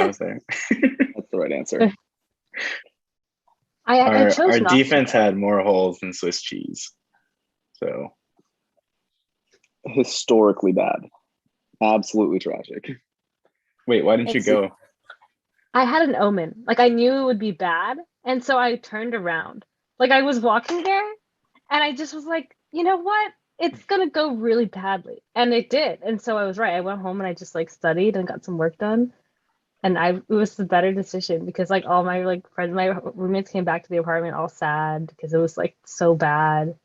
I'm saying. That's the right answer. I chose Our not defense to. had more holes than Swiss cheese. So Historically bad. Absolutely tragic. wait, why didn't you go? I had an omen. Like I knew it would be bad, and so I turned around. Like I was walking there, and I just was like, you know what? It's gonna go really badly, and it did. And so I was right. I went home and I just like studied and got some work done, and it was the better decision because like all my like friends, my roommates came back to the apartment all sad because it was like so bad.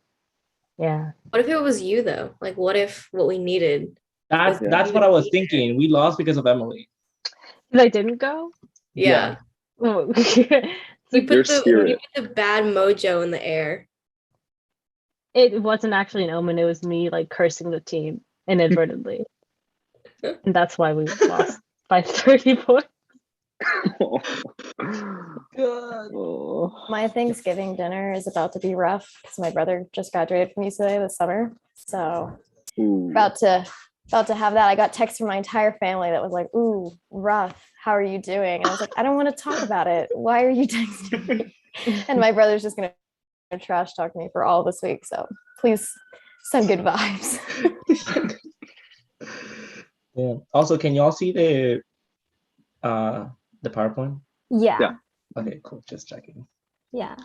Yeah. What if it was you though? Like, what if what we needed was That's what I was thinking. We lost because of Emily. I didn't go. Yeah. Oh. You Your put spirit. the bad mojo in the air. It wasn't actually an omen. It was me like cursing the team inadvertently, and that's why we lost by 30 points. My Thanksgiving dinner is about to be rough because my brother just graduated from UCLA this summer. So about to have that. I got texts from my entire family that was like, "Ooh, rough. How are you doing?" And I was like, "I don't want to talk about it. Why are you texting me?" And my brother's just gonna trash talk me for all this week. So please send good vibes. Yeah. Also, can y'all see the PowerPoint? Yeah. Okay, cool. Just checking. Yeah.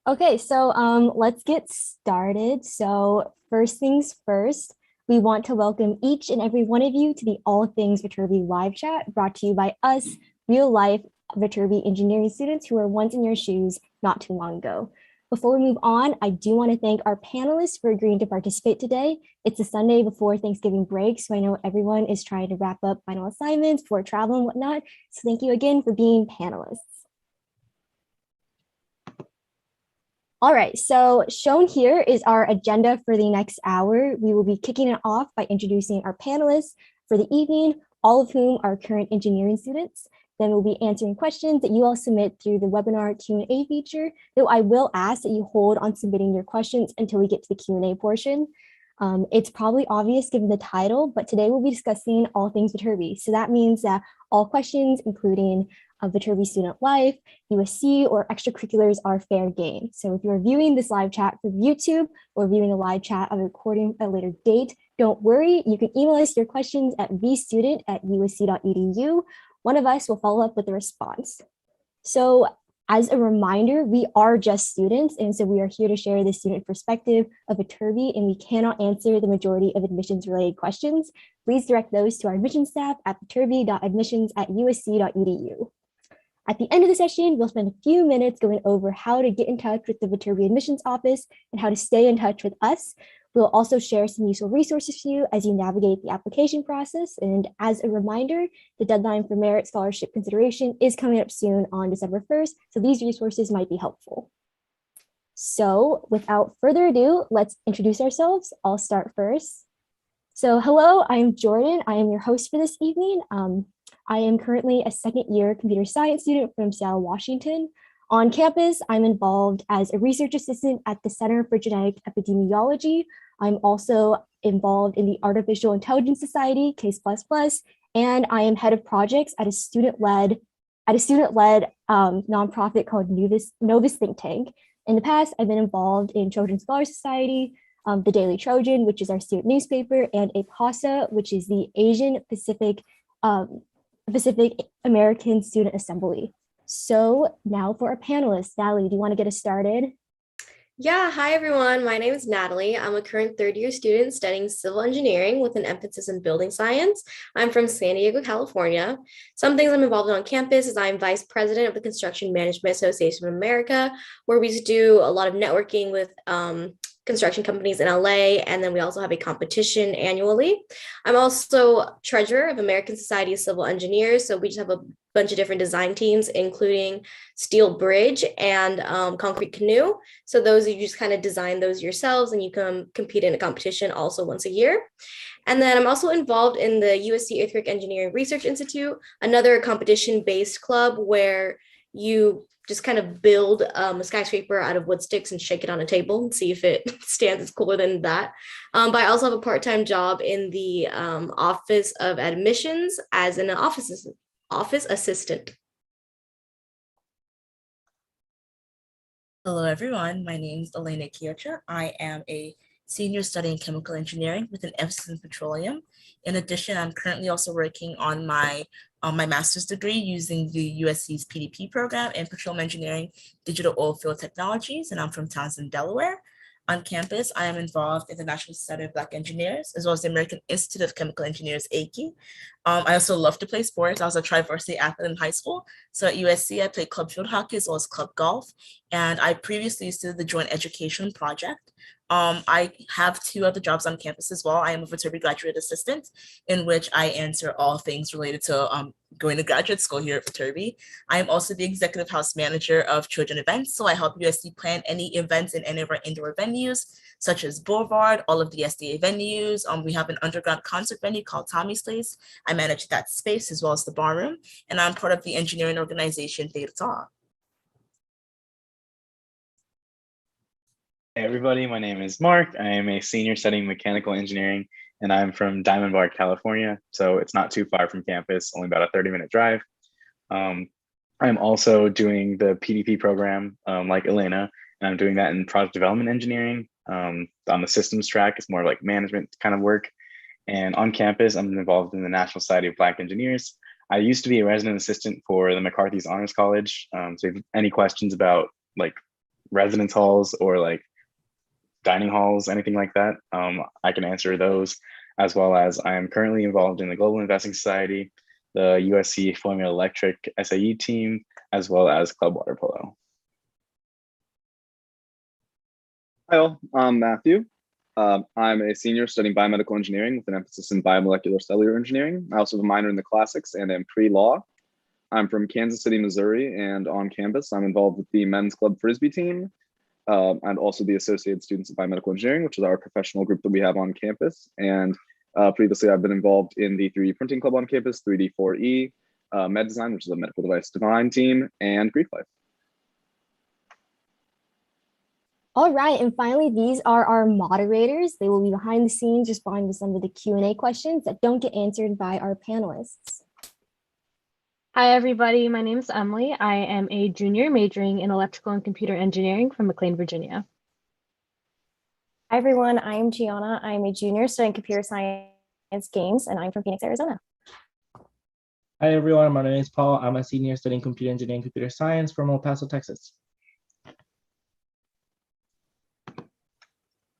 Okay, so let's get started. So first things first, we want to welcome each and every one of you to the All Things Viterbi live chat brought to you by us, real life Viterbi engineering students who were once in your shoes not too long ago. Before we move on, I do want to thank our panelists for agreeing to participate today. It's a Sunday before Thanksgiving break, so I know everyone is trying to wrap up final assignments before travel and whatnot. So thank you again for being panelists. All right, so shown here is our agenda for the next hour. We will be kicking it off by introducing our panelists for the evening, all of whom are current engineering students. Then we'll be answering questions that you all submit through the webinar Q&A feature, though I will ask that you hold on submitting your questions until we get to the Q&A portion. It's probably obvious given the title, but today we'll be discussing all things Viterbi. So that means that all questions, including Viterbi student life, USC, or extracurriculars are fair game. So if you're viewing this live chat from YouTube or viewing a live chat of a recording at a later date, don't worry, you can email us your questions at vstudent@usc.edu. One of us will follow up with a response. So as a reminder, we are just students, and so we are here to share the student perspective of Viterbi, and we cannot answer the majority of admissions-related questions. Please direct those to our admissions staff at viterbi.admissions@usc.edu. At the end of the session, we'll spend a few minutes going over how to get in touch with the Viterbi admissions office and how to stay in touch with us. We'll also share some useful resources for you as you navigate the application process. And as a reminder, the deadline for merit scholarship consideration is coming up soon on December 1st, so these resources might be helpful. So without further ado, let's introduce ourselves. I'll start first. So hello, I'm Jordan. I am your host for this evening. I am currently a second-year computer science student from Seattle, Washington. On campus, I'm involved as a research assistant at the Center for Genetic Epidemiology. I'm also involved in the Artificial Intelligence Society, CASE++, and I am head of projects at a student-led nonprofit called Novus Think Tank. In the past, I've been involved in Children's Scholar Society, the Daily Trojan, which is our student newspaper, and APASA, which is the Asian Pacific American Student Assembly. So now for our panelists. Natalie, do you want to get us started? Yeah, hi everyone. My name is Natalie. I'm a current third-year student studying civil engineering with an emphasis in building science. I'm from San Diego, California. Some things I'm involved in on campus is I'm vice president of the Construction Management Association of America, where we do a lot of networking with construction companies in LA, and then we also have a competition annually. I'm also treasurer of American Society of Civil Engineers, so we just have a bunch of different design teams, including steel bridge and concrete canoe. So those, you just kind of design those yourselves, and you can compete in a competition also once a year. And then I'm also involved in the USC Earthquake Engineering Research Institute, another competition-based club where you just kind of build a skyscraper out of wood sticks and shake it on a table and see if it stands. It's cooler than that. But I also have a part-time job in the Office of Admissions as an office office assistant. Hello, everyone. My name is Elena Kiocha. I am a senior studying chemical engineering with an emphasis in petroleum. In addition, I'm currently also working on my master's degree using the USC's PDP program in petroleum engineering, digital oil field technologies, and I'm from Townsend, Delaware. On campus, I am involved in the National Society of Black Engineers, as well as the American Institute of Chemical Engineers, AICHE. I also love to play sports. I was a tri-varsity athlete in high school. So at USC, I played club field hockey as well as club golf. And I previously used to do the Joint Education Project. I have 2 other jobs on campus as well. I am a Viterbi graduate assistant, in which I answer all things related to going to graduate school here at Viterbi. I am also the executive house manager of children events. So I help USC plan any events in any of our indoor venues, such as Boulevard, all of the SDA venues. We have an underground concert venue called Tommy's Place. I manage that space as well as the barroom, and I'm part of the engineering organization Theta Tau. Hey everybody, my name is Mark. I am a senior studying mechanical engineering, and I'm from Diamond Bar, California. So it's not too far from campus, only about a 30-minute drive. I'm also doing the PDP program like Elena, and I'm doing that in product development engineering. On the systems track, it's more like management kind of work. And on campus, I'm involved in the National Society of Black Engineers. I used to be a resident assistant for the McCarthy's Honors College. So if you have any questions about like residence halls or like dining halls, anything like that, I can answer those, as well as I am currently involved in the Global Investing Society, the USC Formula Electric SAE team, as well as Club Water Polo. Hi all, I'm Matthew. I'm a senior studying biomedical engineering with an emphasis in biomolecular cellular engineering. I also have a minor in the classics and am pre-law. I'm from Kansas City, Missouri, and on campus, I'm involved with the men's club Frisbee team, and also the Associated Students of Biomedical Engineering, which is our professional group that we have on campus. And previously, I've been involved in the 3D printing club on campus, 3D4E, Med Design, which is a medical device design team, and Greek Life. All right, and finally, these are our moderators. They will be behind the scenes responding to some of the Q&A questions that don't get answered by our panelists. Hi, everybody. My name is Emily. I am a junior majoring in electrical and computer engineering from McLean, Virginia. Hi, everyone. I'm Gianna. I'm a junior studying computer science games, and I'm from Phoenix, Arizona. Hi, everyone. My name is Paul. I'm a senior studying computer engineering and computer science from El Paso, Texas.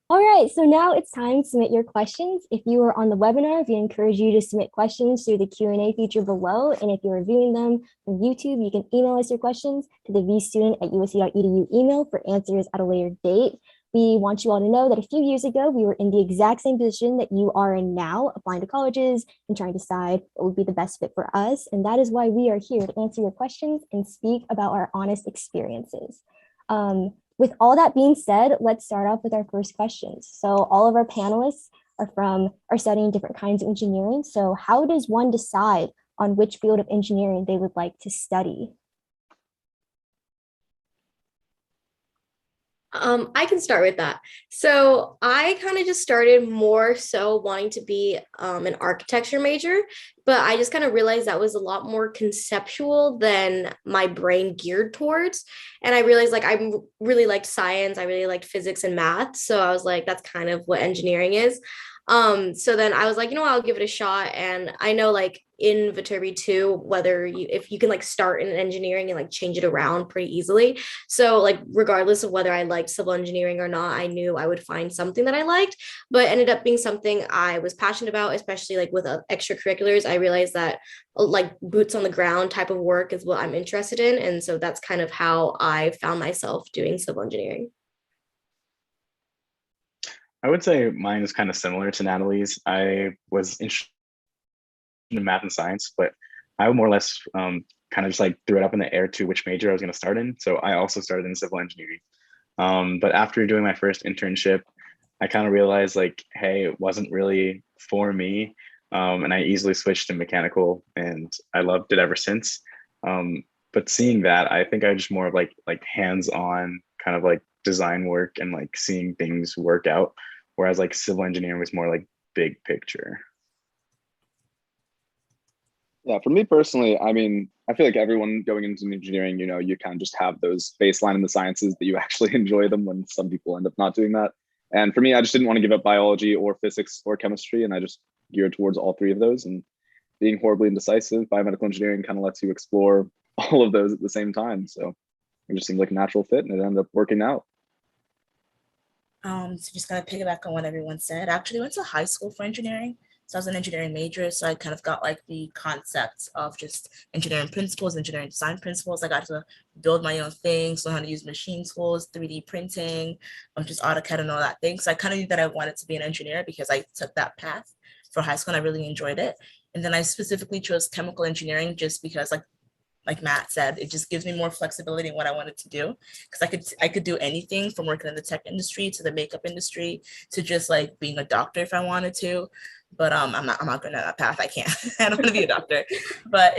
All right, so now it's time to submit your questions. If you are on the webinar, we encourage you to submit questions through the Q&A feature below. And if you're viewing them from YouTube, you can email us your questions to the vstudent@usc.edu email for answers at a later date. We want you all to know that a few years ago, we were in the exact same position that you are in now, applying to colleges and trying to decide what would be the best fit for us. And that is why we are here to answer your questions and speak about our honest experiences. With all that being said, let's start off with our first questions. So all of our panelists are studying different kinds of engineering. So how does one decide on which field of engineering they would like to study? I can start with that. So I kind of just started more so wanting to be an architecture major, but I just kind of realized that was a lot more conceptual than my brain geared towards. And I realized like I really liked science, I really liked physics and math. So I was like, that's kind of what engineering is. So then I was like, I'll give it a shot. And I know like in Viterbi too, if you can like start in engineering and like change it around pretty easily. So like, regardless of whether I liked civil engineering or not, I knew I would find something that I liked, but ended up being something I was passionate about, especially like with extracurriculars. I realized that like boots on the ground type of work is what I'm interested in. And so that's kind of how I found myself doing civil engineering. I would say mine is kind of similar to Natalie's. I was interested in math and science, but I more or less kind of just like threw it up in the air to which major I was going to start in. So I also started in civil engineering. But after doing my first internship, I kind of realized like, hey, it wasn't really for me. And I easily switched to mechanical, and I loved it ever since. But seeing that, I think I just more of like hands-on kind of like design work and like seeing things work out, whereas like civil engineering was more like big picture. Yeah, for me personally, I mean, I feel like everyone going into engineering, you kind of just have those baseline in the sciences that you actually enjoy them, when some people end up not doing that. And for me, I just didn't want to give up biology or physics or chemistry, and I just geared towards all three of those. And being horribly indecisive, biomedical engineering kind of lets you explore all of those at the same time. So it just seemed like a natural fit, and it ended up working out. So just kind of piggyback on what everyone said. I actually went to high school for engineering. So I was an engineering major. So I kind of got like the concepts of just engineering principles, engineering design principles. I got to build my own things, learn how to use machine tools, 3D printing, just AutoCAD and all that thing. So I kind of knew that I wanted to be an engineer because I took that path for high school and I really enjoyed it. And then I specifically chose chemical engineering just because like Matt said, it just gives me more flexibility in what I wanted to do. Because I could do anything from working in the tech industry to the makeup industry to just like being a doctor if I wanted to. But I'm not going down that path. I can't. I don't want to be a doctor. But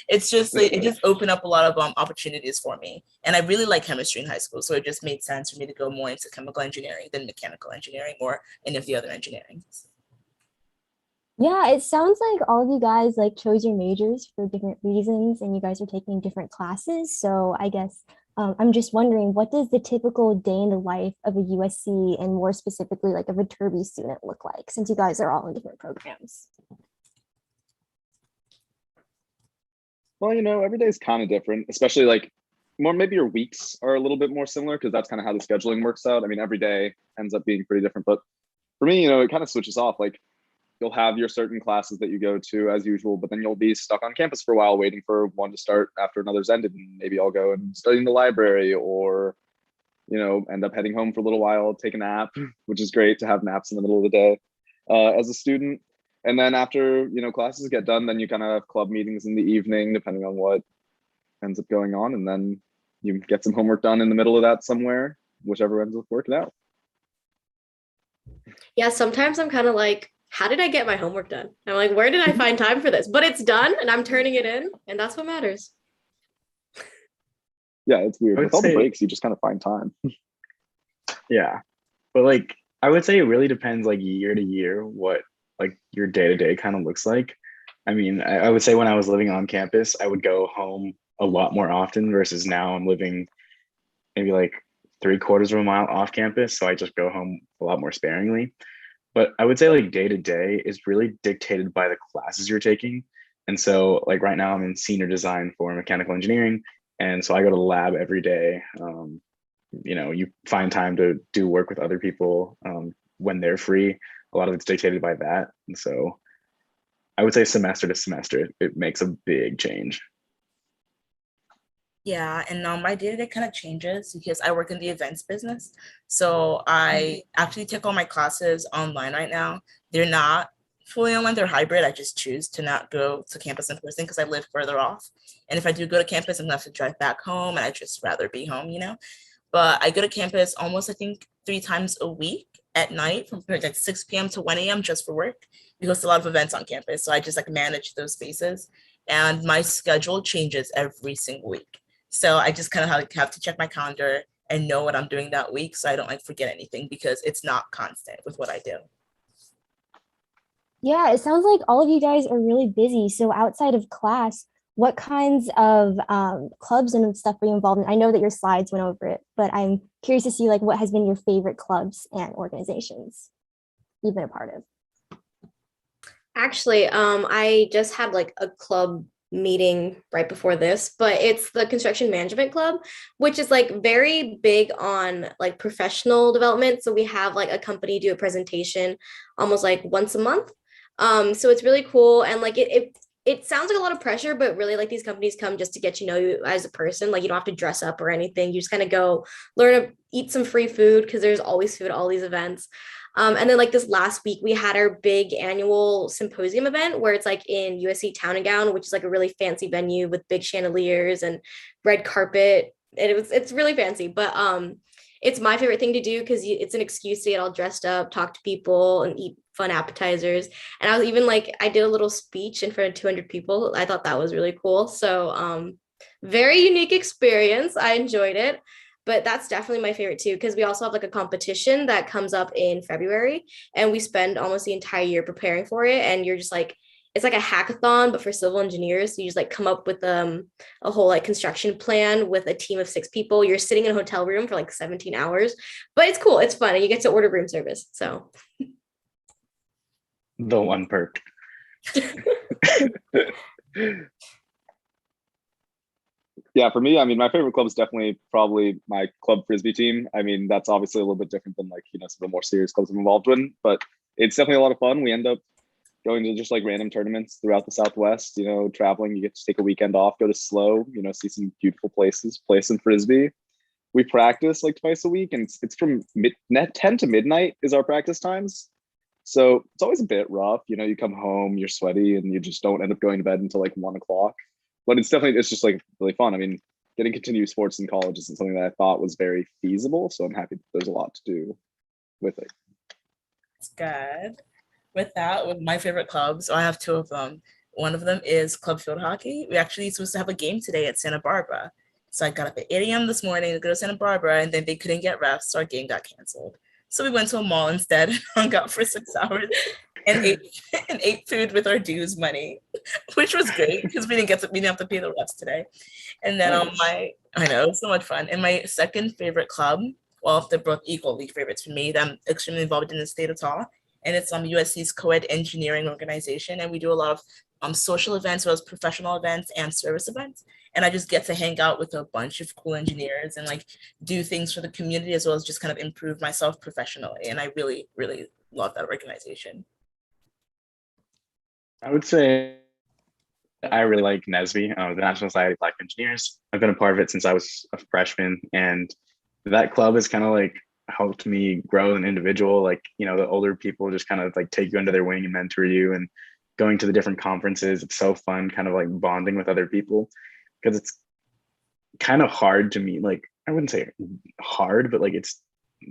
it's just like, it just opened up a lot of opportunities for me. And I really like chemistry in high school, so it just made sense for me to go more into chemical engineering than mechanical engineering or any of the other engineering. Yeah, it sounds like all of you guys like chose your majors for different reasons and you guys are taking different classes. So I guess I'm just wondering, what does the typical day in the life of a USC and more specifically like a Viterbi student look like, since you guys are all in different programs? Well, every day is kind of different, especially like more maybe your weeks are a little bit more similar because that's kind of how the scheduling works out. I mean, every day ends up being pretty different, but for me, it kind of switches off. Like you'll have your certain classes that you go to as usual, but then you'll be stuck on campus for a while waiting for one to start after another's ended. And maybe I'll go and study in the library or, end up heading home for a little while, take a nap, which is great to have naps in the middle of the day as a student. And then after, classes get done, then you kind of have club meetings in the evening, depending on what ends up going on. And then you get some homework done in the middle of that somewhere, whichever ends up working out. Yeah, sometimes I'm kind of like, how did I get my homework done? I'm like, where did I find time for this? But it's done and I'm turning it in, and that's what matters. Yeah, it's weird. With all the breaks, you just kind of find time. Yeah. But like, I would say it really depends like year to year what like your day-to-day kind of looks like. I mean, I would say when I was living on campus, I would go home a lot more often versus now I'm living maybe like 3/4 of a mile off campus. So I just go home a lot more sparingly. But I would say like day to day is really dictated by the classes you're taking. And so like right now I'm in senior design for mechanical engineering. And so I go to the lab every day. You find time to do work with other people when they're free. A lot of it's dictated by that. And so I would say semester to semester, it makes a big change. Yeah, and my day-to-day kind of changes because I work in the events business. So I actually take all my classes online right now. They're not fully online, they're hybrid. I just choose to not go to campus in person because I live further off. And if I do go to campus, I'm gonna have to drive back home, and I'd just rather be home, But I go to campus almost, I think, 3 times a week at night from like 6 p.m. to 1 a.m. just for work. We host a lot of events on campus. So I just like manage those spaces. And my schedule changes every single week. So I just kind of have to check my calendar and know what I'm doing that week so I don't like forget anything because it's not constant with what I do. Yeah, it sounds like all of you guys are really busy. So outside of class, what kinds of clubs and stuff are you involved in? I know that your slides went over it, but I'm curious to see like what has been your favorite clubs and organizations you've been a part of. Actually, I just had like a club meeting right before this, but it's the construction management club, which is like very big on like professional development. So we have like a company do a presentation almost like once a month. So it's really cool, and like it sounds like a lot of pressure, but really like these companies come just to get you as a person. Like you don't have to dress up or anything. You just kind of go learn to eat some free food because there's always food at all these events. And then like this last week, we had our big annual symposium event where it's like in USC Town and Gown, which is like a really fancy venue with big chandeliers and red carpet. And it's really fancy, but it's my favorite thing to do because it's an excuse to get all dressed up, talk to people, and eat fun appetizers. And I was even like, I did a little speech in front of 200 people. I thought that was really cool. So very unique experience. I enjoyed it. But that's definitely my favorite too, because we also have like a competition that comes up in February and we spend almost the entire year preparing for it. And you're just like, it's like a hackathon, but for civil engineers. So you just like come up with a whole like construction plan with a team of 6 people. You're sitting in a hotel room for like 17 hours, but it's cool. It's fun. And you get to order room service. So The one perk. Yeah, for me, I mean, my favorite club is definitely probably my club frisbee team. I mean, that's obviously a little bit different than like, you know, some of the more serious clubs I'm involved in, but it's definitely a lot of fun. We end up going to just like random tournaments throughout the Southwest, you know, traveling. You get to take a weekend off, go to SLO, you know, see some beautiful places, play some frisbee. We practice like twice a week, and it's from 10 to midnight is our practice times. So it's always a bit rough. You know, you come home, you're sweaty, and you just don't end up going to bed until like 1 o'clock. But it's just like really fun. I mean, getting continued sports in college isn't something that I thought was very feasible. So I'm happy that there's a lot to do with it. It's good. With my favorite clubs, so I have 2 of them. One of them is Club Field Hockey. We actually supposed to have a game today at Santa Barbara. So I got up at 8 a.m. this morning to go to Santa Barbara, and then they couldn't get refs, so our game got canceled. So we went to a mall instead, hung out for 6 hours, and ate food with our dues money, which was great because we didn't have to pay the refs today. And then I know, it was so much fun. And my second favorite club, well, they're both equally favorites for me, that I'm extremely involved in the state of Utah, and it's USC's co-ed engineering organization, and we do a lot of social events, as well as professional events and service events. And I just get to hang out with a bunch of cool engineers and like do things for the community, as well as just kind of improve myself professionally. And I really, really love that organization. I would say I really like NSBE, the National Society of Black Engineers. I've been a part of it since I was a freshman, and that club has kind of like helped me grow as an individual. Like, you know, the older people just kind of like take you under their wing and mentor you, and going to the different conferences. It's so fun, kind of like bonding with other people, because it's kind of hard to meet, like, I wouldn't say hard, but like it's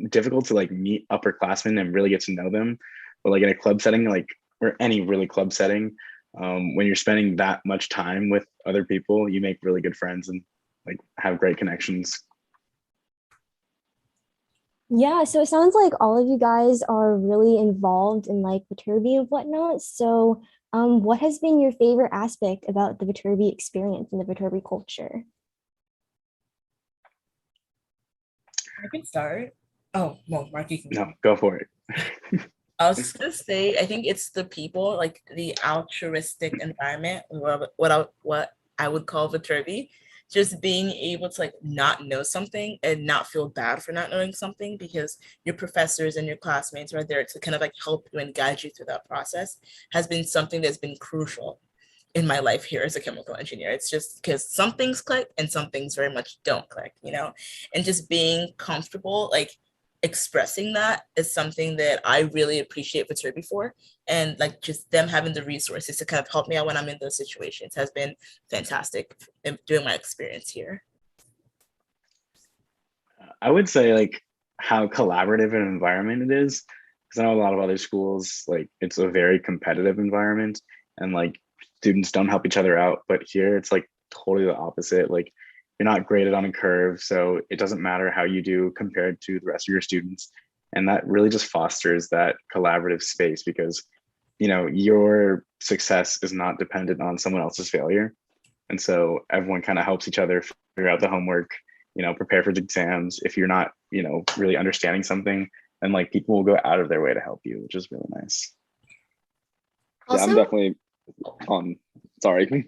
difficult to like meet upperclassmen and really get to know them. But like in a club setting, like, or any really club setting, when you're spending that much time with other people, you make really good friends and like have great connections. Yeah, so it sounds like all of you guys are really involved in like Viterbi and whatnot. So what has been your favorite aspect about the Viterbi experience and the Viterbi culture? I can start. Oh, well, Mark, you can No, go for it. I was just gonna say, I think it's the people, like the altruistic environment, what I would call Viterbi, just being able to like not know something and not feel bad for not knowing something, because your professors and your classmates are there to kind of like help you and guide you through that process, has been something that's been crucial in my life here as a chemical engineer. It's just because some things click and some things very much don't click, you know, and just being comfortable, like expressing that is something that I really appreciate Viterbi for. And like just them having the resources to kind of help me out when I'm in those situations has been fantastic in doing my experience here. I would say like how collaborative an environment it is, because I know a lot of other schools, like it's a very competitive environment and like students don't help each other out. But here it's like totally the opposite. Like you're not graded on a curve, so it doesn't matter how you do compared to the rest of your students. And that really just fosters that collaborative space, because you know your success is not dependent on someone else's failure. And so everyone kind of helps each other figure out the homework, you know, prepare for the exams. If you're not, you know, really understanding something, then like people will go out of their way to help you, which is really nice. Yeah, I'm definitely on. Sorry.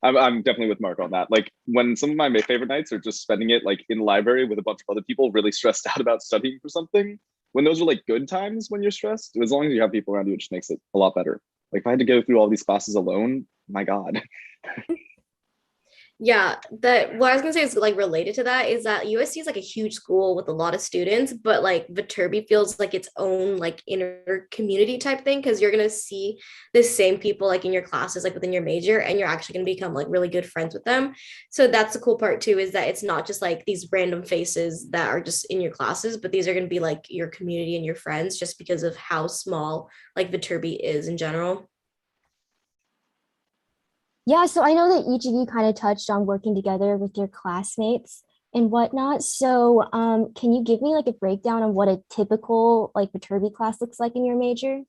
I'm definitely with Mark on that. Like when some of my favorite nights are just spending it like in the library with a bunch of other people really stressed out about studying for something. When those are like good times when you're stressed, as long as you have people around you, it just makes it a lot better. Like if I had to go through all these classes alone, my God. Yeah, that what I was gonna say is like related to that is that USC is like a huge school with a lot of students, but like Viterbi feels like its own like inner community type thing, because you're gonna see the same people like in your classes, like within your major, and you're actually gonna become like really good friends with them. So that's the cool part too, is that it's not just like these random faces that are just in your classes, but these are gonna be like your community and your friends, just because of how small like Viterbi is in general. Yeah, so I know that each of you kind of touched on working together with your classmates and whatnot. So can you give me like a breakdown on what a typical like Viterbi class looks like in your major?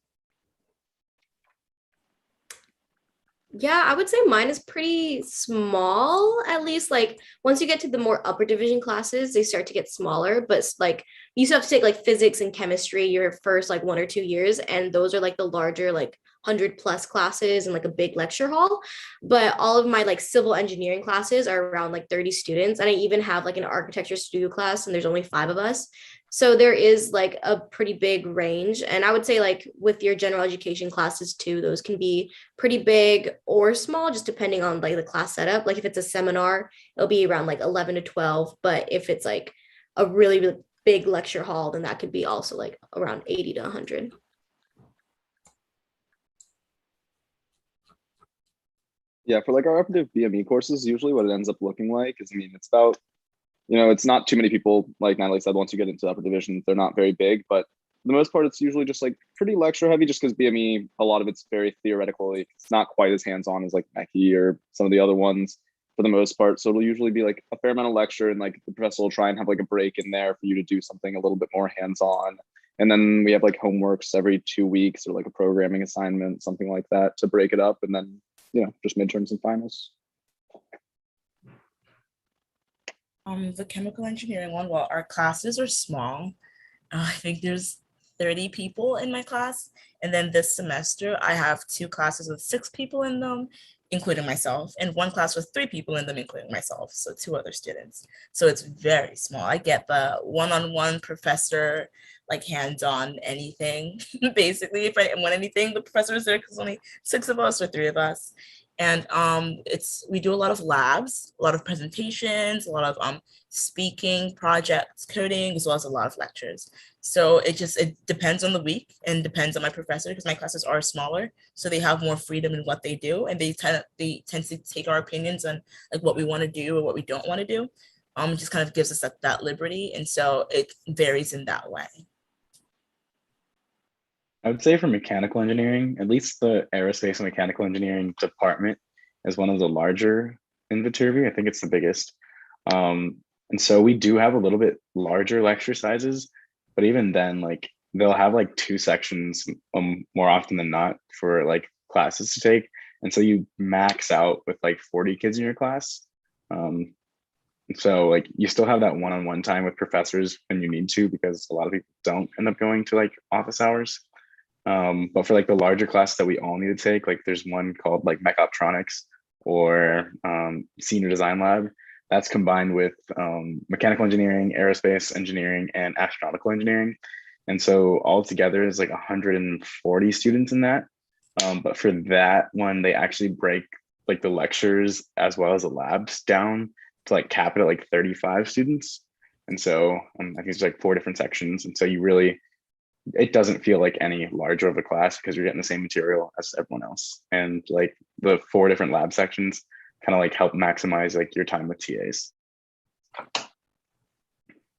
Yeah, I would say mine is pretty small, at least like once you get to the more upper division classes, they start to get smaller, but like you still have to take like physics and chemistry your first like 1 or 2 years, and those are like the larger like 100+ classes and like a big lecture hall. But all of my like civil engineering classes are around like 30 students, and I even have like an architecture studio class and there's only 5 of us. So there is like a pretty big range. And I would say like with your general education classes too, those can be pretty big or small, just depending on like the class setup. Like if it's a seminar, it'll be around like 11 to 12. But if it's like a really, really big lecture hall, then that could be also like around 80 to 100. Yeah, for like our operative BME courses, usually what it ends up looking like is, I mean, it's about, it's not too many people, like Natalie said, once you get into upper division, they're not very big, but for the most part, it's usually just like pretty lecture heavy just because BME, a lot of it's very theoretical. It's not quite as hands-on as like Mechie or some of the other ones for the most part. So it'll usually be like a fair amount of lecture, and like the professor will try and have like a break in there for you to do something a little bit more hands-on. And then we have like homeworks every 2 weeks or like a programming assignment, something like that to break it up. And then, just midterms and finals. The chemical engineering one, well, our classes are small. I think there's 30 people in my class. And then this semester, I have 2 classes with 6 people in them, including myself, and 1 class with 3 people in them, including myself. So 2 other students. So it's very small. I get the one-on-one professor, like hands-on anything. Basically, if I want anything, the professor is there because only 6 of us or 3 of us. And we do a lot of labs, a lot of presentations, a lot of speaking, projects, coding, as well as a lot of lectures. So it depends on the week and depends on my professor, because my classes are smaller, so they have more freedom in what they do, and they tend to take our opinions on like what we want to do or what we don't want to do. It just kind of gives us that liberty, and so it varies in that way. I would say for mechanical engineering, at least the aerospace and mechanical engineering department is one of the larger in Viterbi. I think it's the biggest. And so we do have a little bit larger lecture sizes, but even then, like they'll have like 2 sections more often than not for like classes to take. And so you max out with like 40 kids in your class. So like you still have that one-on-one time with professors when you need to, because a lot of people don't end up going to like office hours. But for like the larger class that we all need to take, like there's one called like Mechoptronics or Senior Design Lab. That's combined with mechanical engineering, aerospace engineering, and astronautical engineering. And so all together is like 140 students in that. But for that one, they actually break like the lectures as well as the labs down to like cap it at like 35 students. And so I think it's like 4 different sections. And so it doesn't feel like any larger of a class because you're getting the same material as everyone else. And like the 4 different lab sections kind of like help maximize like your time with TAs.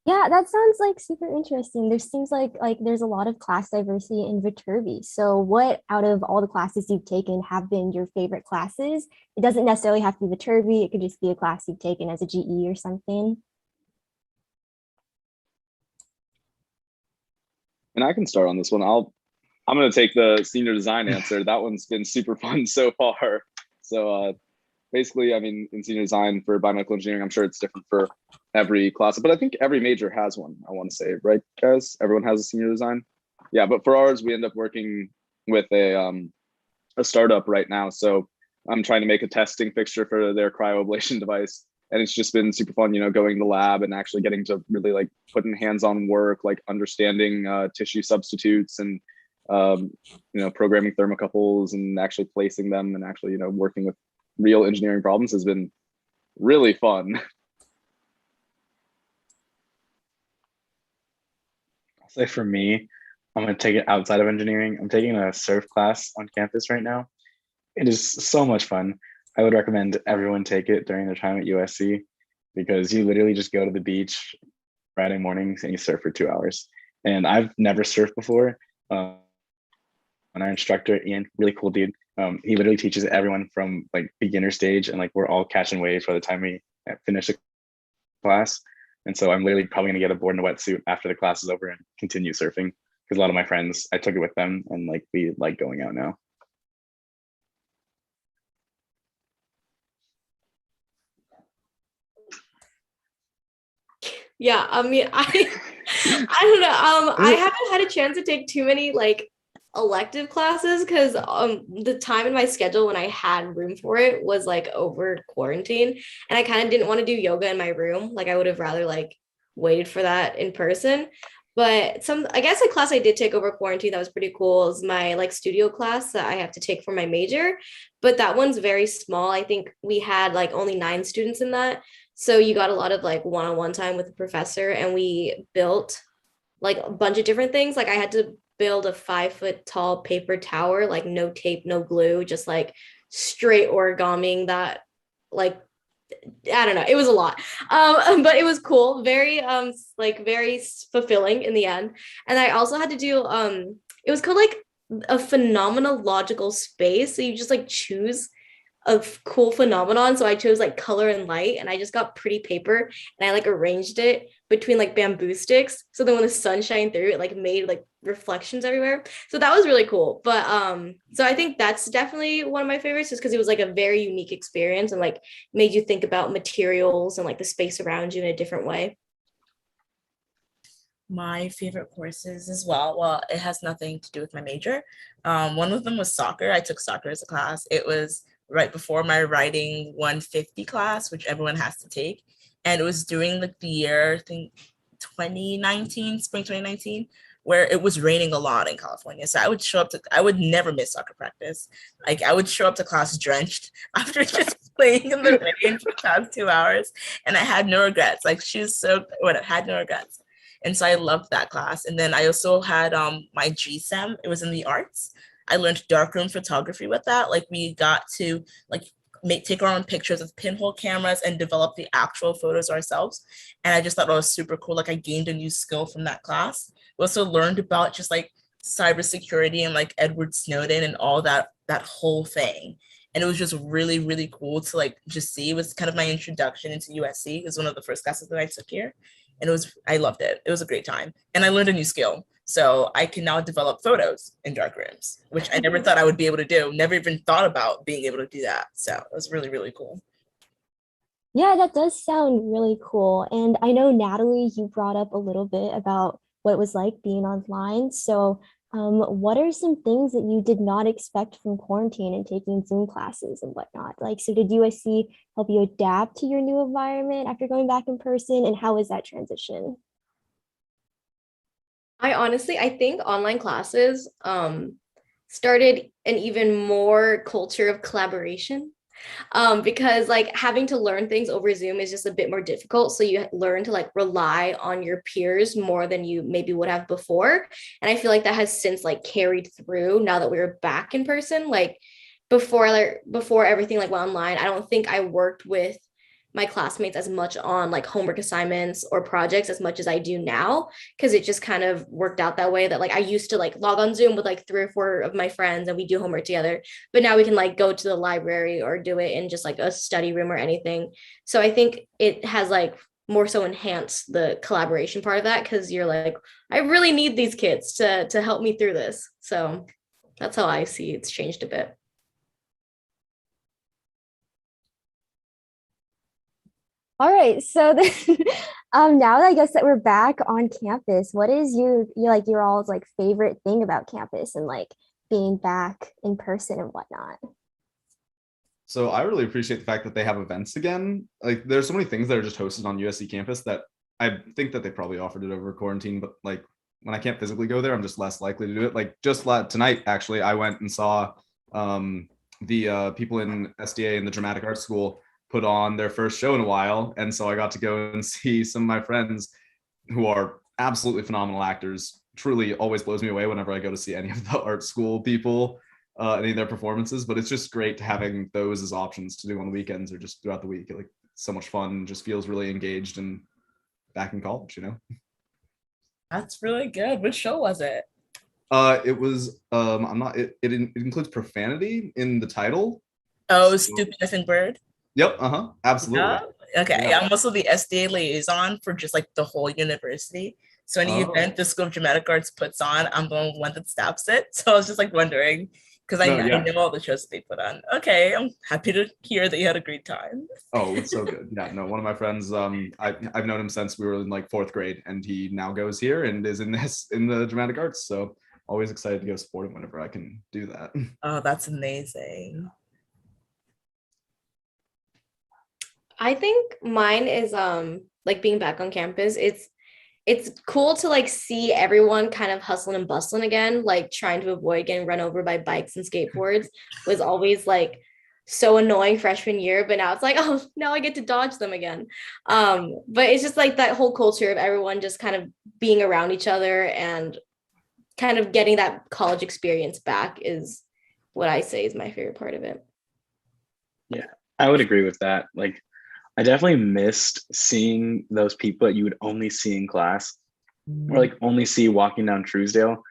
Yeah, that sounds like super interesting. There seems like there's a lot of class diversity in Viterbi. So what out of all the classes you've taken have been your favorite classes? It doesn't necessarily have to be Viterbi. It could just be a class you've taken as a GE or something. And I can start on this one. I'm going to take the senior design answer. That one's been super fun so far. So basically, I mean, in senior design for biomedical engineering, I'm sure it's different for every class, but I think every major has one, I want to say, right, guys? Everyone has a senior design. Yeah, but for ours, we end up working with a startup right now. So I'm trying to make a testing fixture for their cryoablation device. And it's just been super fun, going to the lab and actually getting to really like put in hands-on work, like understanding tissue substitutes and, programming thermocouples and actually placing them and actually, working with real engineering problems has been really fun. I'll say for me, I'm going to take it outside of engineering. I'm taking a surf class on campus right now. It is so much fun. I would recommend everyone take it during their time at USC because you literally just go to the beach Friday mornings and you surf for 2 hours. And I've never surfed before. And our instructor, Ian, really cool dude. He literally teaches everyone from like beginner stage, and like we're all catching waves by the time we finish the class. And so I'm literally probably gonna get a board and a wetsuit after the class is over and continue surfing because a lot of my friends, I took it with them and like we like going out now. Yeah, I mean, I don't know. I haven't had a chance to take too many like elective classes because the time in my schedule when I had room for it was like over quarantine, and I kind of didn't want to do yoga in my room. Like I would have rather like waited for that in person. But I guess a class I did take over quarantine that was pretty cool is my like studio class that I have to take for my major. But that one's very small. I think we had like only 9 students in that. So you got a lot of like one-on-one time with the professor, and we built like a bunch of different things. Like I had to build a 5 foot tall paper tower, like no tape, no glue, just like straight origamiing that like I don't know. It was a lot. But it was cool. Very like very fulfilling in the end. And I also had to do it was called like a phenomenological space. So you just like choose a cool phenomenon. So I chose like color and light, and I just got pretty paper and I like arranged it between like bamboo sticks. So then when the sun shined through, it like made like reflections everywhere. So that was really cool. But so I think that's definitely one of my favorites just because it was like a very unique experience and like made you think about materials and like the space around you in a different way. My favorite courses as well, it has nothing to do with my major. One of them was soccer. I took soccer as a class. It was right before my writing 150 class, which everyone has to take. And it was during like the year, I think 2019, spring 2019, where it was raining a lot in California. So I would never miss soccer practice. Like I would show up to class drenched after just playing in the rain for the past 2 hours. And I had no regrets. Like I had no regrets. And so I loved that class. And then I also had my GSEM. It was in the arts. I learned darkroom photography with that. Like we got to like take our own pictures with pinhole cameras and develop the actual photos ourselves. And I just thought that was super cool. Like I gained a new skill from that class. We also learned about just like cybersecurity and like Edward Snowden and all that whole thing. And it was just really, really cool to like just see. It was kind of my introduction into USC. It was one of the first classes that I took here. And I loved it. It was a great time. And I learned a new skill. So I can now develop photos in dark rooms, which I never thought I would be able to do. Never even thought about being able to do that. So it was really, really cool. Yeah, that does sound really cool. And I know, Natalie, you brought up a little bit about what it was like being online. So, what are some things that you did not expect from quarantine and taking Zoom classes and whatnot? Like, so did USC help you adapt to your new environment after going back in person? And how was that transition? I think online classes started an even more culture of collaboration because like having to learn things over Zoom is just a bit more difficult. So you learn to like rely on your peers more than you maybe would have before. And I feel like that has since like carried through now that we're back in person. Like before everything like went online, I don't think I worked with my classmates as much on like homework assignments or projects as much as I do now because it just kind of worked out that way that like I used to like log on Zoom with like 3 or 4 of my friends and we do homework together, but now we can like go to the library or do it in just like a study room or anything. So I think it has like more so enhanced the collaboration part of that because you're like, I really need these kids to help me through this. So that's how I see it's changed a bit. All right, so then, now that I guess that we're back on campus, what is your all's like favorite thing about campus and like being back in person and whatnot? So I really appreciate the fact that they have events again. Like there's so many things that are just hosted on USC campus that I think that they probably offered it over quarantine, but like when I can't physically go there, I'm just less likely to do it. Like just tonight, actually, I went and saw the people in SDA and the Dramatic Arts School put on their first show in a while. And so I got to go and see some of my friends who are absolutely phenomenal actors. Truly always blows me away whenever I go to see any of the art school people, any of their performances. But it's just great having those as options to do on the weekends or just throughout the week. Like so much fun, just feels really engaged and back in college, you know? That's really good. Which show was it? It was, it includes profanity in the title. Oh, Stupid Nothing Bird. Yep. Absolutely. Yeah. Okay. Yeah. I'm also the SDA liaison for just like the whole university. So any event the School of Dramatic Arts puts on, I'm the one that stops it. So I was just like wondering Because No, I yeah. know all the shows that they put on. Okay, I'm happy to hear that you had a great time. Oh, it's so good. Yeah, no, one of my friends, I've known him since we were in like 4th grade, and he now goes here and is in the dramatic arts. So always excited to go support him whenever I can do that. Oh, that's amazing. I think mine is like being back on campus. It's cool to like see everyone kind of hustling and bustling again, like trying to avoid getting run over by bikes and skateboards was always like so annoying freshman year, but now it's like, oh, now I get to dodge them again. But it's just like that whole culture of everyone just kind of being around each other and kind of getting that college experience back is what I say is my favorite part of it. Yeah, I would agree with that. Like, I definitely missed seeing those people that you would only see in class or like only see walking down Truesdale,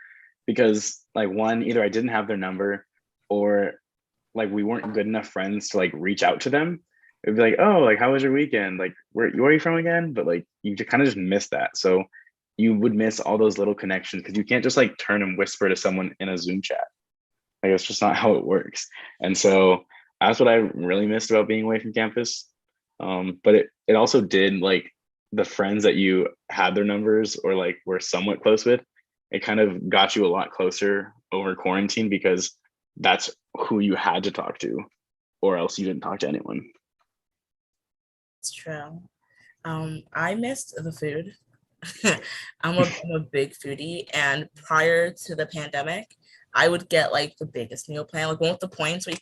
because like one, either I didn't have their number or like we weren't good enough friends to like reach out to them. It'd be like, oh, like how was your weekend? Like where are you from again? But like you kind of just miss that. So you would miss all those little connections because you can't just like turn and whisper to someone in a Zoom chat. Like it's just not how it works. And so that's what I really missed about being away from campus. But it also did, like, the friends that you had their numbers or like were somewhat close with, it kind of got you a lot closer over quarantine because that's who you had to talk to, or else you didn't talk to anyone. It's true. I missed the food. I'm a big foodie, and prior to the pandemic, I would get like the biggest meal plan, like one with the points where you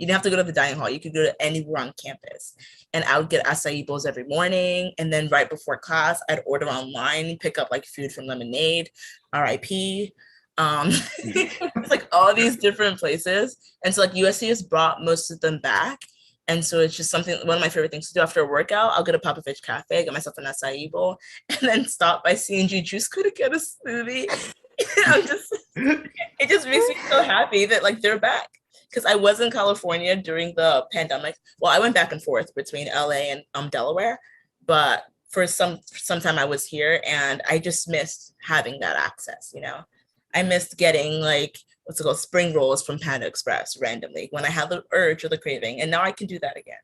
didn't have to go to the dining hall, you could go to anywhere on campus. And I would get acai bowls every morning, and then right before class, I'd order online, pick up like food from Lemonade, RIP. It's like all these different places. And so like USC has brought most of them back. And so it's just something, one of my favorite things to do after a workout. I'll go to Popovich Cafe, get myself an acai bowl, and then stop by C&G Juice Co to get a smoothie. It just makes me so happy that like they're back. Because I was in California during the pandemic. Well, I went back and forth between LA and Delaware, but for some time I was here, and I just missed having that access, you know? I missed getting like, what's it called, spring rolls from Panda Express randomly when I had the urge or the craving, and now I can do that again.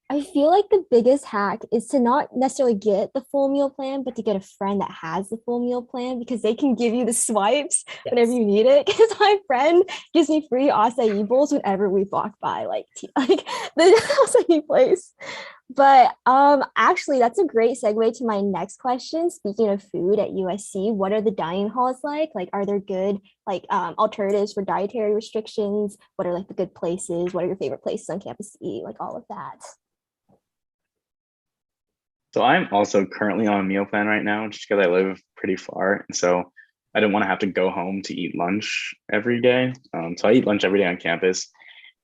I feel like the biggest hack is to not necessarily get the full meal plan, but to get a friend that has the full meal plan because they can give you the swipes whenever you need it. Because my friend gives me free acai bowls whenever we walk by like the acai place. But actually, that's a great segue to my next question. Speaking of food at USC, what are the dining halls like? Like, are there good like alternatives for dietary restrictions? What are like the good places? What are your favorite places on campus to eat? Like all of that. So I'm also currently on a meal plan right now just because I live pretty far. And so I didn't want to have to go home to eat lunch every day. So I eat lunch every day on campus.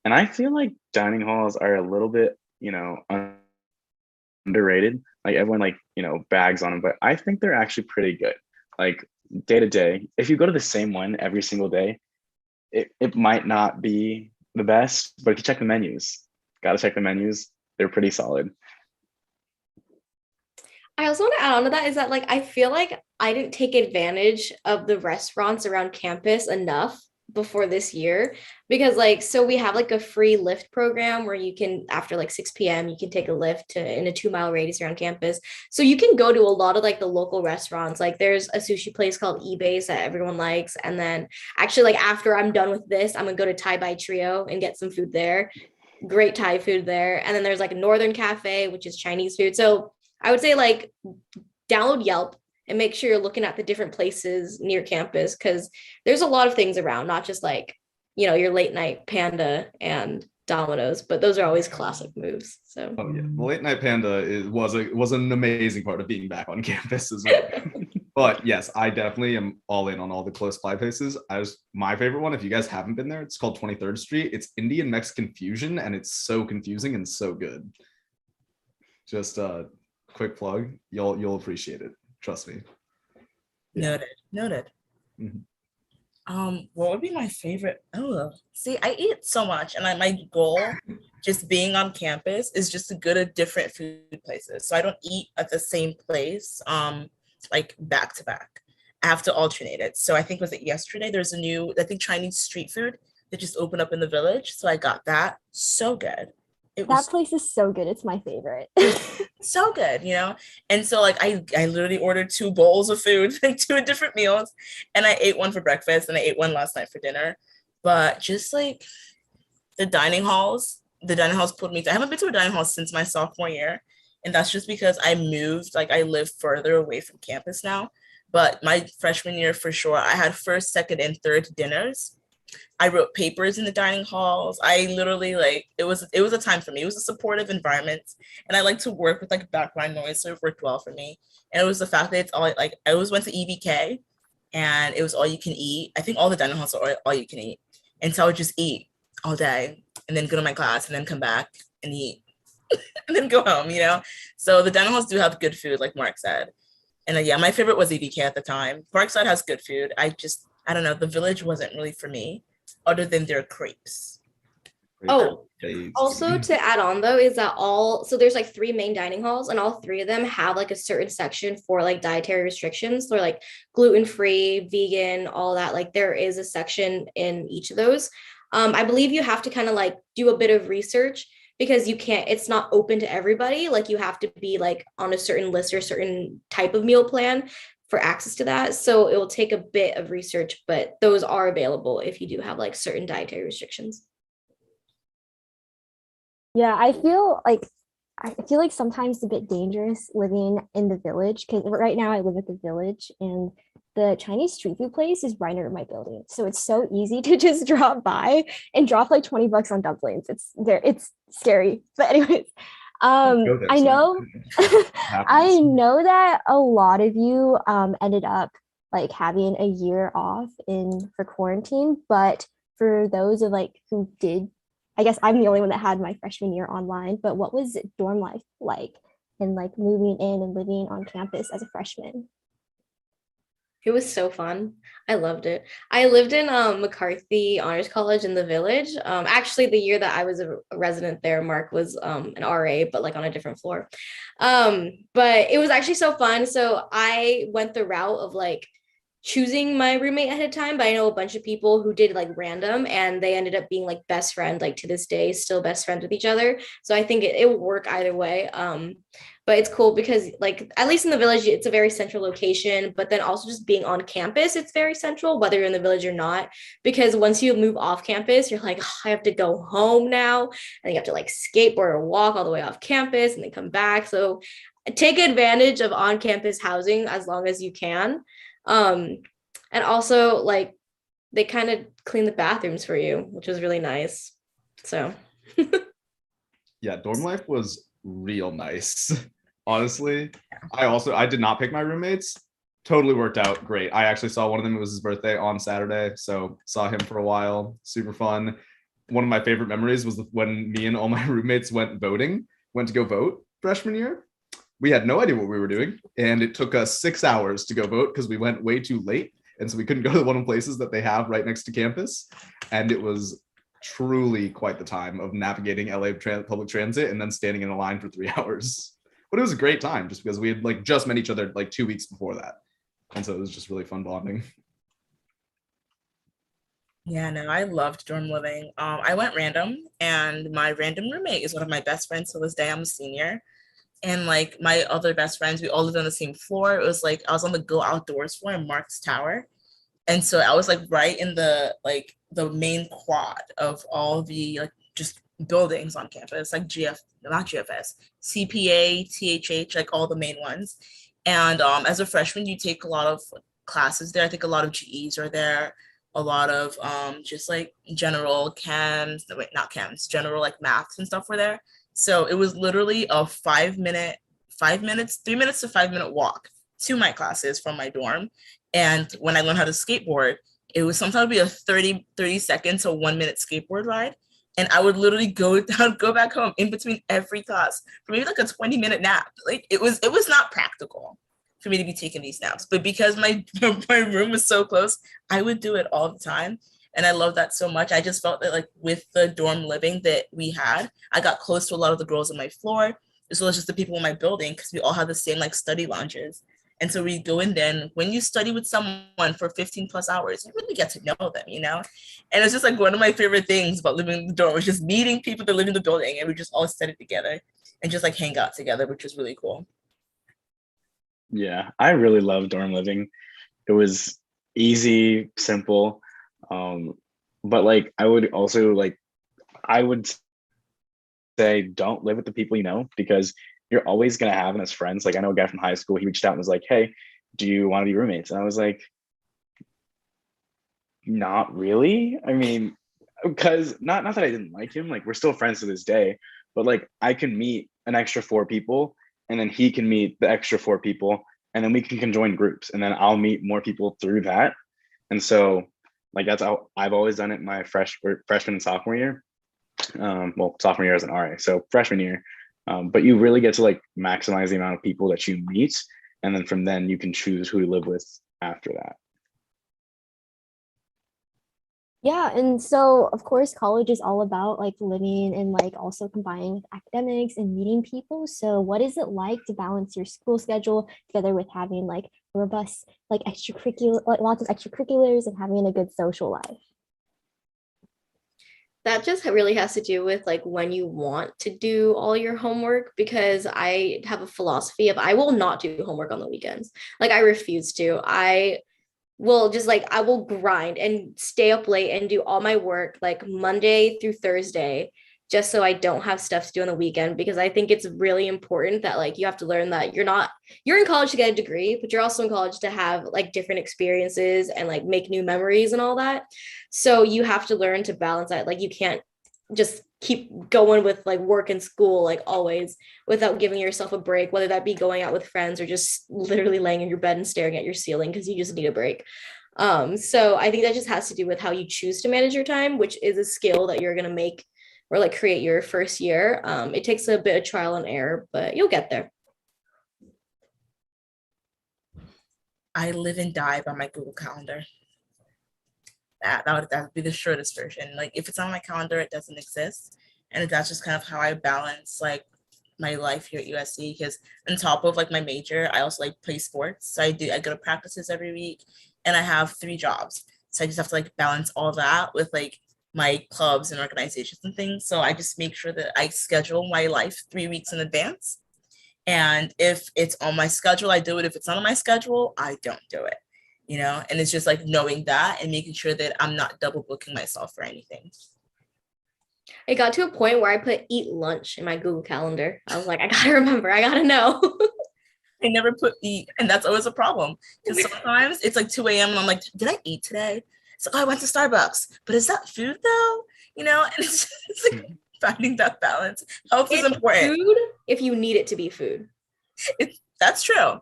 And I feel like dining halls are a little bit, underrated. Like everyone bags on them, but I think they're actually pretty good. Like day to day, if you go to the same one every single day, it might not be the best, but if you check the menus, gotta check the menus. They're pretty solid. I also want to add on to that is that like I feel like I didn't take advantage of the restaurants around campus enough before this year because so we have like a free Lyft program where you can after like 6 p.m. you can take a Lyft in a 2-mile radius around campus. So you can go to a lot of like the local restaurants. Like there's a sushi place called eBay's that everyone likes. And then actually like after I'm done with this, I'm gonna go to Thai by Trio and get some food there. Great Thai food there. And then there's like a Northern Cafe, which is Chinese food. So I would say like download Yelp and make sure you're looking at the different places near campus because there's a lot of things around, not just like, your late night Panda and Domino's, but those are always classic moves. So oh yeah, the late night Panda was an amazing part of being back on campus as well. But yes, I definitely am all in on all the close by places. My favorite one, if you guys haven't been there, it's called 23rd Street. It's Indian Mexican fusion, and it's so confusing and so good. Just quick plug, you'll appreciate it, trust me. Noted. Mm-hmm. What would be my favorite? See, I eat so much, and my goal just being on campus is just to go to different food places, so I don't eat at the same place like back to back. I have to alternate it. So I think was it yesterday there's a new, I think, Chinese street food that just opened up in the village. So I got that. So good. It That was place is so good. It's my favorite. so good, you know? And so like I literally ordered 2 bowls of food, like 2 different meals. And I ate one for breakfast and I ate one last night for dinner. But just like the dining halls pulled me. I haven't been to a dining hall since my sophomore year. And that's just because I moved, like I live further away from campus now. But my freshman year for sure, I had first, second, and third dinners. I wrote papers in the dining halls. I literally like it was a time for me. It was a supportive environment, and I like to work with like background noise, so it worked well for me. And it was the fact that it's all like I always went to EVK, and it was all you can eat. I think all the dining halls are all you can eat, and so I would just eat all day, and then go to my class, and then come back and eat, and then go home. You know, so the dining halls do have good food, like Mark said. And yeah, my favorite was EVK at the time. Parkside has good food. I don't know, the village wasn't really for me, other than their crepes. Oh, also to add on though, is that so there's like 3 main dining halls, and all 3 of them have like a certain section for like dietary restrictions. So like gluten-free, vegan, all that. Like there is a section in each of those. I believe you have to kind of like do a bit of research, because it's not open to everybody. Like you have to be like on a certain list or a certain type of meal plan for access to that. So it will take a bit of research, but those are available if you do have like certain dietary restrictions. Yeah, I feel like sometimes it's a bit dangerous living in the village, because right now I live at the village and the Chinese street food place is right under my building. So it's so easy to just drop by and drop like $20 on dumplings. It's scary. But anyways, I know I know that a lot of you ended up like having a year off for quarantine, but for those of like who did, I guess I'm the only one that had my freshman year online, but what was dorm life like, and like moving in and living on campus as a freshman? It was so fun. I loved it. I lived in McCarthy Honors College in the village. Actually, the year that I was a resident there, Mark was an RA, but like on a different floor. But it was actually so fun. So I went the route of like choosing my roommate ahead of time, but I know a bunch of people who did like random, and they ended up being like best friend, like to this day, still best friends with each other. So I think it will work either way. But it's cool because like, at least in the village, it's a very central location, but then also just being on campus, it's very central, whether you're in the village or not, because once you move off campus, you're like, oh, I have to go home now. And you have to like skateboard or walk all the way off campus and then come back. So take advantage of on-campus housing as long as you can. And also like they kind of clean the bathrooms for you, which was really nice. So yeah, dorm life was real nice. Honestly, I did not pick my roommates. Totally worked out great. I actually saw one of them. It was his birthday on Saturday, so saw him for a while. Super fun. One of my favorite memories was when me and all my roommates went to go vote freshman year. We had no idea what we were doing, and it took us 6 hours to go vote because we went way too late, and so we couldn't go to one of the places that they have right next to campus. And it was truly quite the time of navigating LA public transit and then standing in a line for 3 hours. But it was a great time just because we had like just met each other like 2 weeks before that. And so it was just really fun bonding. Yeah, no, I loved dorm living. I went random, and my random roommate is one of my best friends to this day. I'm a senior. And like my other best friends, we all lived on the same floor. It was like I was on the Go Outdoors floor in Mark's Tower. And so I was like right in the main quad of all the like just buildings on campus, like not GFS, CPA, THH, like all the main ones. And as a freshman, you take a lot of classes there. I think a lot of GEs are there, a lot of just like general chems, not chems, general like maths and stuff were there. So it was literally a 3 minutes to 5 minute walk to my classes from my dorm. And when I learned how to skateboard, it was sometimes be a 30 second to 1 minute skateboard ride. And I would literally go back home in between every class for maybe like a 20-minute nap. Like it was not practical for me to be taking these naps, but because my room was so close, I would do it all the time. And I love that so much. I just felt that like with the dorm living that we had, I got close to a lot of the girls on my floor, as well as just the people in my building, because we all had the same like study lounges. And so we go in there, and when you study with someone for 15 plus hours, you really get to know them, And it's just like one of my favorite things about living in the dorm was just meeting people that live in the building, and we just all study together and just like hang out together, which is really cool. Yeah, I really love dorm living. It was easy, simple. But like I would also I would say don't live with the people you know, because you're always gonna have them as friends. Like I know a guy from high school, he reached out and was like, "Hey, do you want to be roommates?" And I was like, not really. I mean, because not that I didn't like him, like we're still friends to this day, but like I can meet an extra 4 people, and then he can meet the extra 4 people, and then we can join groups, and then I'll meet more people through that. And so like that's how I've always done it my freshman and sophomore year. Well, sophomore year as an RA, so freshman year. But you really get to like maximize the amount of people that you meet, and then from then you can choose who to live with after that. Yeah, and so of course college is all about like living and like also combining with academics and meeting people. So what is it like to balance your school schedule together with having like robust like lots of extracurriculars and having a good social life? That just really has to do with like when you want to do all your homework, because I have a philosophy of I will not do homework on the weekends. Like I refuse to. I will grind and stay up late and do all my work like Monday through Thursday, just so I don't have stuff to do on the weekend, because I think it's really important that like you have to learn that you're in college to get a degree, but you're also in college to have like different experiences and like make new memories and all that. So you have to learn to balance that. Like you can't just keep going with like work and school like always without giving yourself a break, whether that be going out with friends or just literally laying in your bed and staring at your ceiling because you just need a break. So I think that just has to do with how you choose to manage your time, which is a skill that you're going to make or like create your first year. It takes a bit of trial and error, but you'll get there. I live and die by my Google Calendar. That would be the shortest version. Like if it's on my calendar, it doesn't exist. And that's just kind of how I balance like my life here at USC, because on top of like my major, I also like play sports. So I go to practices every week, and I have 3 jobs. So I just have to like balance all that with like my clubs and organizations and things. So I just make sure that I schedule my life 3 weeks in advance. And if it's on my schedule, I do it. If it's not on my schedule, I don't do it. And it's just like knowing that and making sure that I'm not double booking myself for anything. It got to a point where I put eat lunch in my Google Calendar. I was like, I gotta remember, I gotta know. I never put eat, and that's always a problem, because sometimes it's like 2 a.m. and I'm like, did I eat today? So I went to Starbucks, but is that food though? And it's like finding that balance. Health is important. Food if you need it to be food. That's true.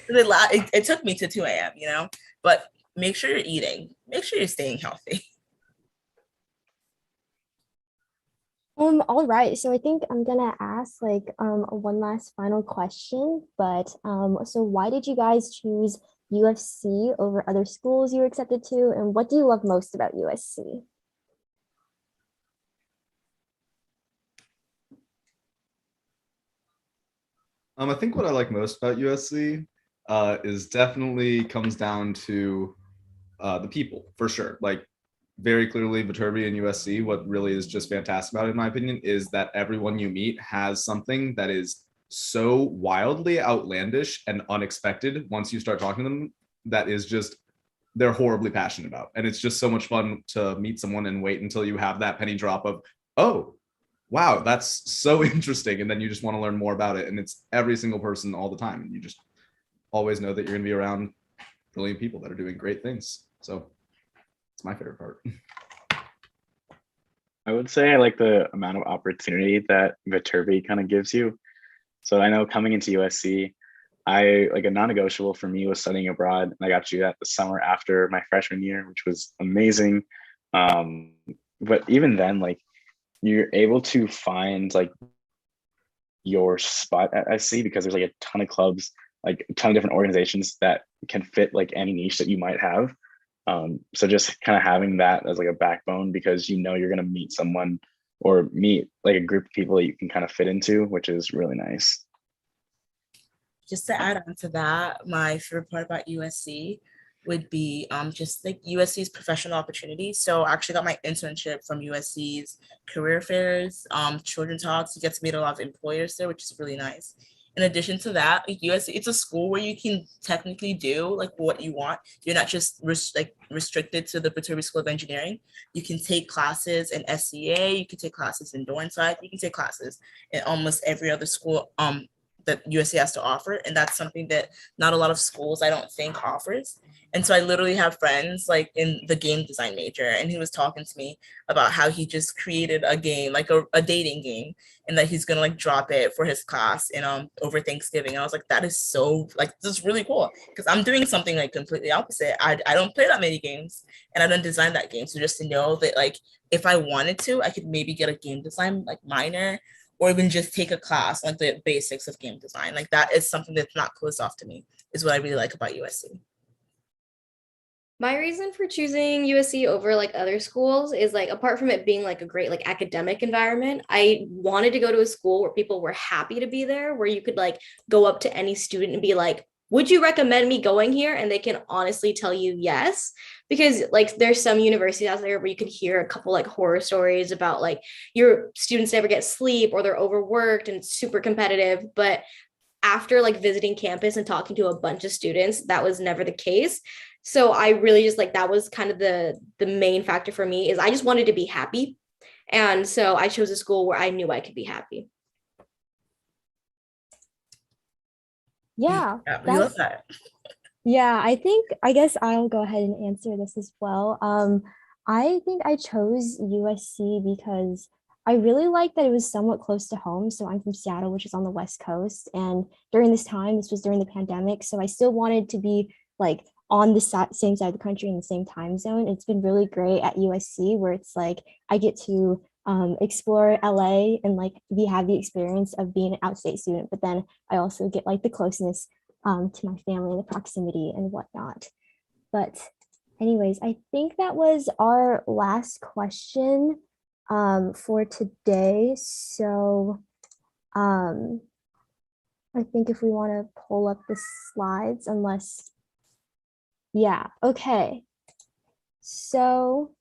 It took me to 2 a.m., but make sure you're eating. Make sure you're staying healthy. All right. So I think I'm gonna ask like one last final question, but so why did you guys choose USC over other schools you were accepted to, and what do you love most about USC? I think what I like most about USC is definitely comes down to the people, for sure. Like very clearly, Viterbi and USC, what really is just fantastic about it, in my opinion, is that everyone you meet has something that is so wildly outlandish and unexpected once you start talking to them, that is just they're horribly passionate about. And it's just so much fun to meet someone and wait until you have that penny drop of, oh, wow, that's so interesting. And then you just want to learn more about it. And it's every single person all the time. And you just always know that you're going to be around brilliant people that are doing great things. So it's my favorite part. I would say I like the amount of opportunity that Viterbi kind of gives you. So I know coming into USC, I like a non-negotiable for me was studying abroad. And I got to do that the summer after my freshman year, which was amazing. But even then, like you're able to find like your spot at SC, because there's like a ton of clubs, like a ton of different organizations that can fit like any niche that you might have. So just kind of having that as like a backbone, because you're going to meet someone or meet like a group of people that you can kind of fit into, which is really nice. Just to add on to that, my favorite part about USC would be just like USC's professional opportunities. So I actually got my internship from USC's career fairs, children's talks. You get to meet a lot of employers there, which is really nice. In addition to that, like USC, it's a school where you can technically do like what you want. You're not just restricted to the Viterbi School of Engineering. You can take classes in SCA, you can take classes in Dornside, you can take classes in almost every other school that USC has to offer. And that's something that not a lot of schools, I don't think, offers. And so I literally have friends like in the game design major, and he was talking to me about how he just created a game, like a dating game, and that he's gonna like drop it for his class and over Thanksgiving. And I was like, that is so like, this is really cool, because I'm doing something like completely opposite. I don't play that many games, and I don't design that game. So just to know that like if I wanted to, I could maybe get a game design like minor, or even just take a class like the basics of game design. Like that is something that's not closed off to me, is what I really like about USC. My reason for choosing USC over like other schools is like, apart from it being like a great like academic environment, I wanted to go to a school where people were happy to be there, where you could like go up to any student and be like, would you recommend me going here? And they can honestly tell you yes. Because like there's some universities out there where you could hear a couple like horror stories about like your students never get sleep or they're overworked and it's super competitive. But after like visiting campus and talking to a bunch of students, that was never the case. So I really just like, that was kind of the main factor for me, is I just wanted to be happy. And so I chose a school where I knew I could be happy. Yeah, we love that. Yeah, I guess I'll go ahead and answer this as well. I think I chose USC because I really like that it was somewhat close to home. So I'm from Seattle, which is on the West Coast. And during this time, this was during the pandemic. So I still wanted to be like on the same side of the country in the same time zone. It's been really great at USC, where it's like I get to explore LA and like have the experience of being an outstate student, but then I also get like the closeness to my family, the proximity and whatnot. But anyways, I think that was our last question for today. So I think if we want to pull up the slides, unless, yeah, okay. So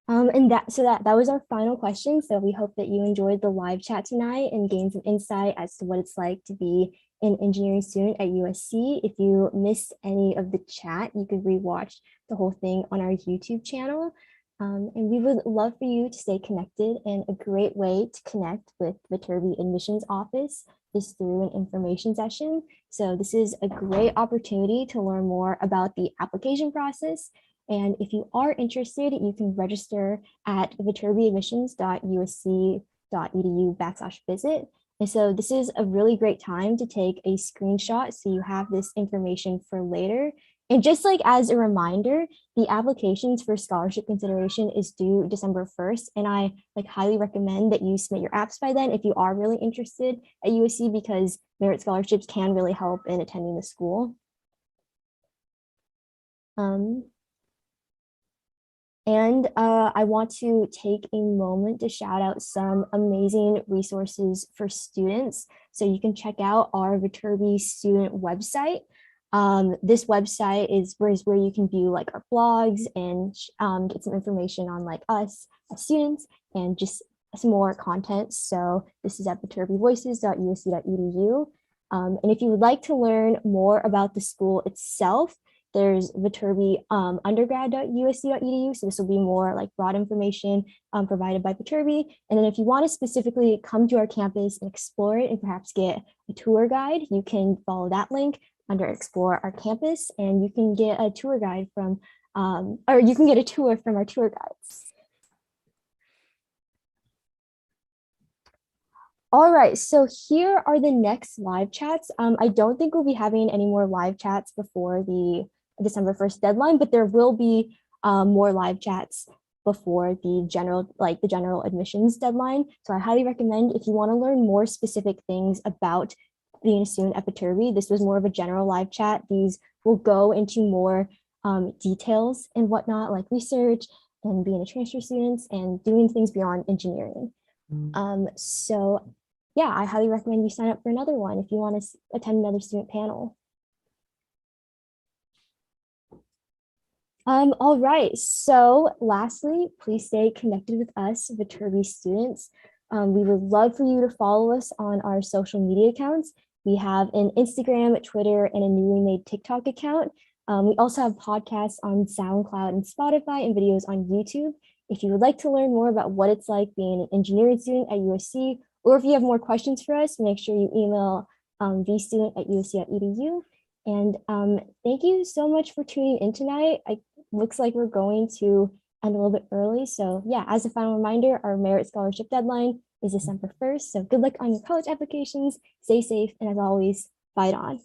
that was our final question. So we hope that you enjoyed the live chat tonight and gained some insight as to what it's like to be an engineering student at USC. If you missed any of the chat, you could rewatch the whole thing on our YouTube channel. And we would love for you to stay connected, and a great way to connect with the Viterbi admissions office is through an information session. So this is a great opportunity to learn more about the application process. And if you are interested, you can register at viterbiadmissions.usc.edu/visit. And so this is a really great time to take a screenshot so you have this information for later. And just like as a reminder, the applications for scholarship consideration is due December 1st. And I like highly recommend that you submit your apps by then if you are really interested at USC, because merit scholarships can really help in attending the school. And I want to take a moment to shout out some amazing resources for students. So you can check out our Viterbi student website. This website is where you can view like our blogs and get some information on like us as students and just some more content. So this is at viterbivoices.usc.edu. And if you would like to learn more about the school itself, there's Viterbi undergrad.usc.edu. So this will be more like broad information provided by Viterbi. And then if you want to specifically come to our campus and explore it and perhaps get a tour guide, you can follow that link under Explore Our Campus, and you can get a tour guide from, or you can get a tour from our tour guides. All right, so here are the next live chats. I don't think we'll be having any more live chats before the December 1st deadline, but there will be more live chats before the general admissions deadline. So I highly recommend, if you want to learn more specific things about being a student at Viterbi, this was more of a general live chat. These will go into more details and whatnot, like research and being a transfer student and doing things beyond engineering. So yeah, I highly recommend you sign up for another one if you want to attend another student panel. All right, so lastly, please stay connected with us, Viterbi students. We would love for you to follow us on our social media accounts. We have an Instagram, Twitter, and a newly made TikTok account. We also have podcasts on SoundCloud and Spotify and videos on YouTube. If you would like to learn more about what it's like being an engineering student at USC, or if you have more questions for us, make sure you email vstudent@usc.edu. And thank you so much for tuning in tonight. Looks like we're going to end a little bit early. So yeah, as a final reminder, our merit scholarship deadline is December 1st. So good luck on your college applications, stay safe, and as always, fight on.